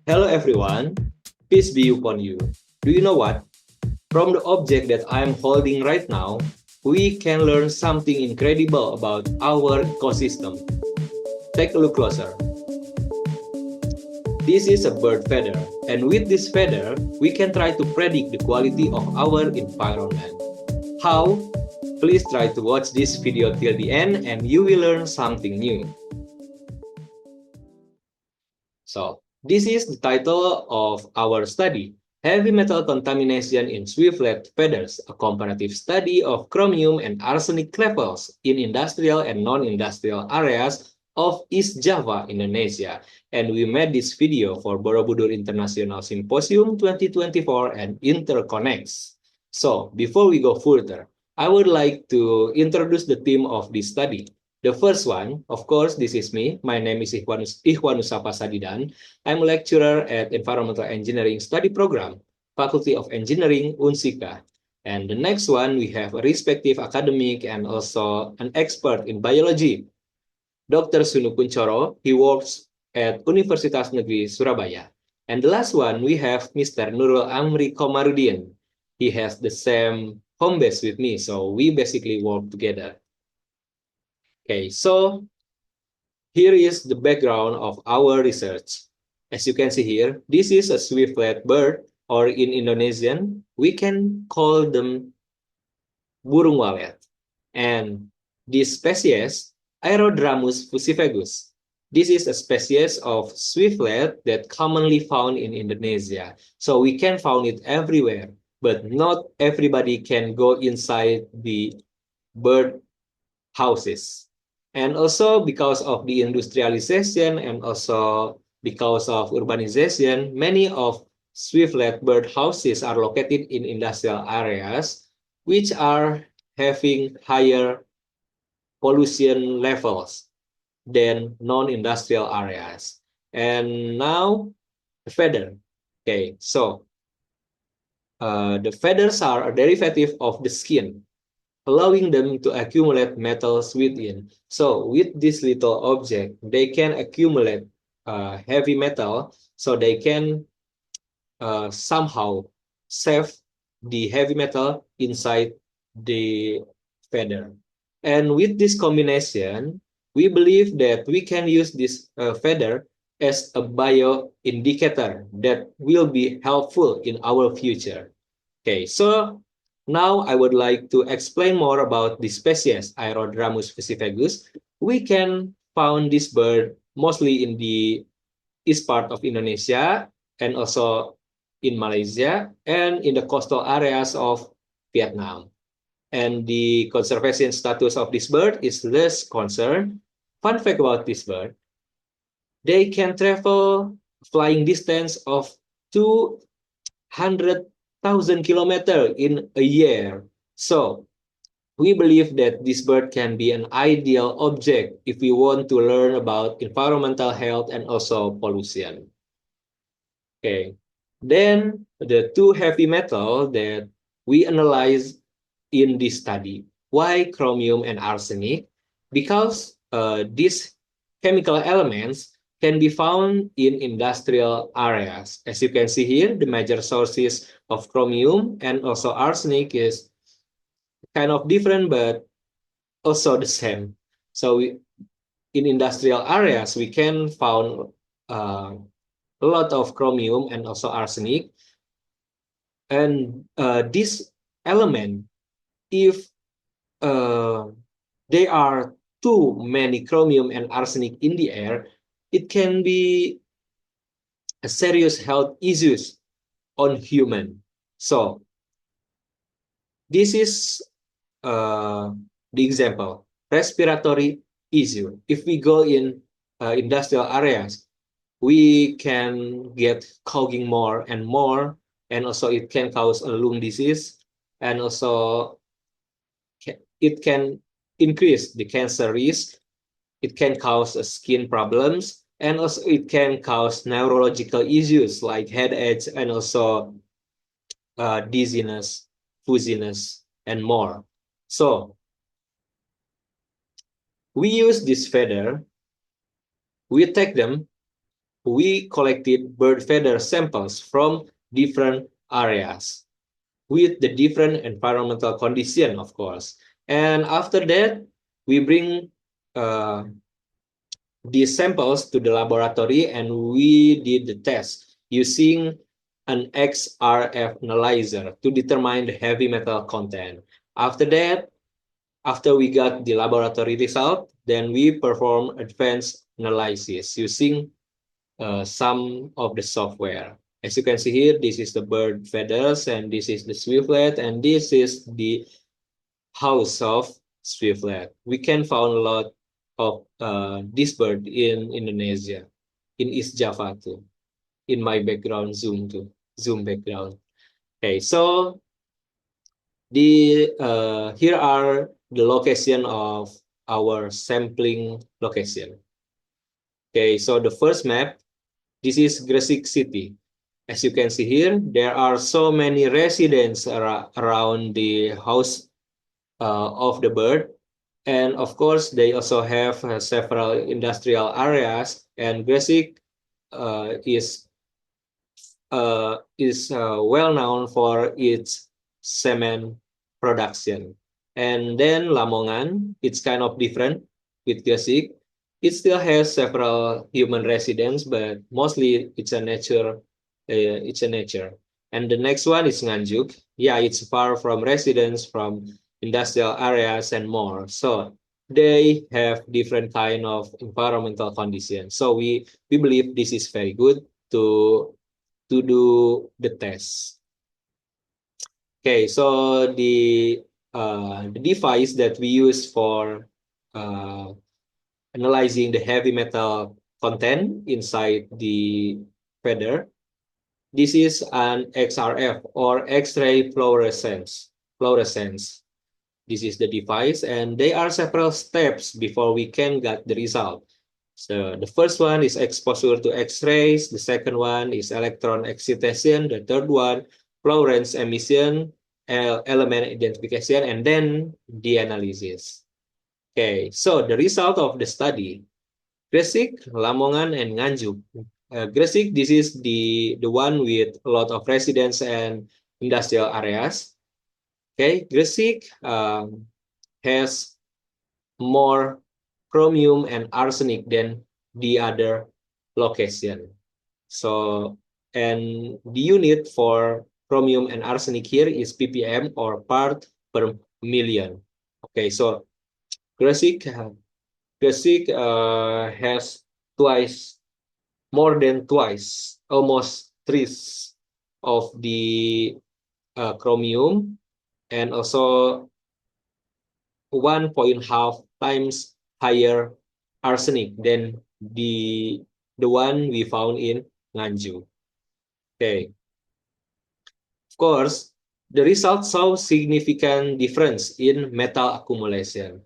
Hello everyone, peace be upon you. Do you know what? From the object that I am holding right now, we can learn something incredible about our ecosystem. Take a look closer. This is a bird feather, and with this feather, we can try to predict the quality of our environment. How? Please try to watch this video till the end and you will learn something new. So, this is the title of our study, Heavy Metal Contamination in Swiftlet Feathers, a comparative study of chromium and arsenic levels in industrial and non-industrial areas of East Java, Indonesia. And we made this video for Borobudur International Symposium 2024 and Interconnects. So, before we go further, I would like to introduce the team of this study. The first one, of course, this is me. My name is Ikhwanus Sadidan. I'm a lecturer at Environmental Engineering Study Program, Faculty of Engineering, Unsika. And the next one, we have a respective academic and also an expert in biology, Dr. Sunu Kuncoro. He works at Universitas Negeri Surabaya. And the last one, we have Mr. Nurul Amri Komarudin. He has the same home base with me, so we basically work together. Okay, so here is the background of our research. As you can see here, this is a swiftlet bird, or in Indonesian, we can call them burung walet. And this species, Aerodramus fusivegus. This is a species of swiftlet that commonly found in Indonesia. So we can find it everywhere, but not everybody can go inside the bird houses. And also because of the industrialization and also because of urbanization, many of swiftlet bird houses are located in industrial areas, which are having higher pollution levels than non-industrial areas. And now the feather. Okay, so the feathers are a derivative of the skin, allowing them to accumulate metals within. So with this little object, they can accumulate heavy metal, so they can somehow save the heavy metal inside the feather. And with this combination, we believe that we can use this feather as a bio indicator that will be helpful in our future. Okay, so now I would like to explain more about the species Aerodramus fusivegus. We can find this bird mostly in the east part of Indonesia and also in Malaysia and in the coastal areas of Vietnam. And the conservation status of this bird is less concerned. Fun fact about this bird, they can travel flying distance of 200,000 kilometers in a year. So we believe that this bird can be an ideal object if we want to learn about environmental health and also pollution. Okay. Then the two heavy metal that we analyze in this study. Why chromium and arsenic? Because these chemical elements can be found in industrial areas. As you can see here, the major sources of chromium and also arsenic is kind of different, but also the same. So in industrial areas, we can find a lot of chromium and also arsenic. And this element, if uh, there are too many chromium and arsenic in the air, it can be a serious health issues on human. So this is the example, respiratory issue. If we go in industrial areas, we can get coughing more and more, and also it can cause a lung disease, and also it can increase the cancer risk. It can cause skin problems, and also it can cause neurological issues like headaches and also dizziness, fuzziness, and more. So we use this feather, we take them, we collected bird feather samples from different areas with the different environmental condition, of course. And after that, we bring uh, these samples to the laboratory and we did the test using an XRF analyzer to determine the heavy metal content. After that, after we got the laboratory result, then we perform advanced analysis using some of the software. As you can see here, this is the bird feathers and this is the swiftlet and this is the house of swiftlet. We can find a lot of this bird in Indonesia, in East Java too, in my background Zoom too, Zoom background. Okay, so here are the location of our sampling location. Okay, so the first map, this is Gresik City. As you can see here, there are so many residents around the house of the bird. And of course, they also have several industrial areas. And Gresik is well known for its cement production. And then Lamongan, it's kind of different with Gresik. It still has several human residents, but mostly it's a nature. It's a nature. And the next one is Nganjuk. Yeah, it's far from residents, from industrial areas, and more. So they have different kind of environmental conditions. So we believe this is very good to do the test. Okay, so the device that we use for uh, analyzing the heavy metal content inside the feather, this is an XRF or X-ray fluorescence. Fluorescence. This is the device, and there are several steps before we can get the result. So the first one is exposure to X-rays. The second one is electron excitation. The third one, Lorentz emission, element identification, and then the analysis. Okay, so the result of the study, Gresik, Lamongan, and Nganjuk. Gresik, this is the one with a lot of residents and industrial areas. Okay, Gresik has more chromium and arsenic than the other location. So, and the unit for chromium and arsenic here is ppm or part per million. Okay, so Gresik has twice, more than twice, almost threes of the chromium and also 1.5 times higher arsenic than the one we found in Nganjuk. Okay. Of course, the results show significant difference in metal accumulation.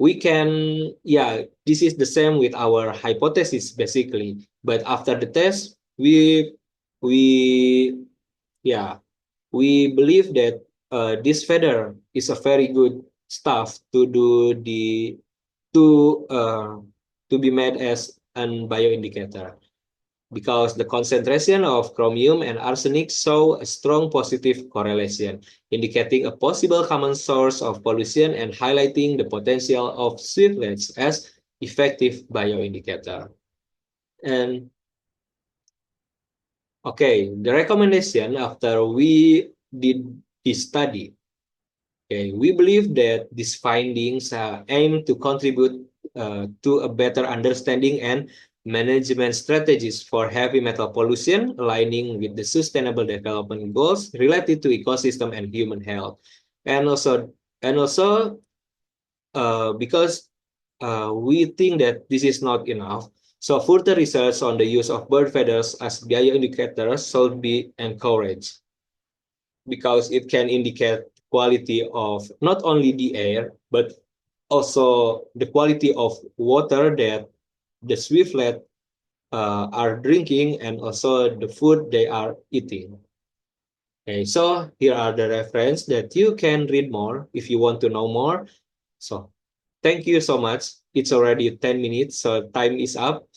We can, yeah, this is the same with our hypothesis basically. But after the test, we yeah, we believe that this feather is a very good stuff to do the to be made as an bioindicator because the concentration of chromium and arsenic show a strong positive correlation, indicating a possible common source of pollution and highlighting the potential of swiftlets as effective bioindicator. And okay, the recommendation after we did this study, okay, we believe that these findings aim to contribute to a better understanding and management strategies for heavy metal pollution, aligning with the sustainable development goals related to ecosystem and human health. And also because we think that this is not enough, so further research on the use of bird feathers as bioindicators should be encouraged because it can indicate quality of not only the air, but also the quality of water that the swiftlet are drinking and also the food they are eating. Okay, so here are the reference that you can read more if you want to know more. So thank you so much. It's already 10 minutes, so time is up.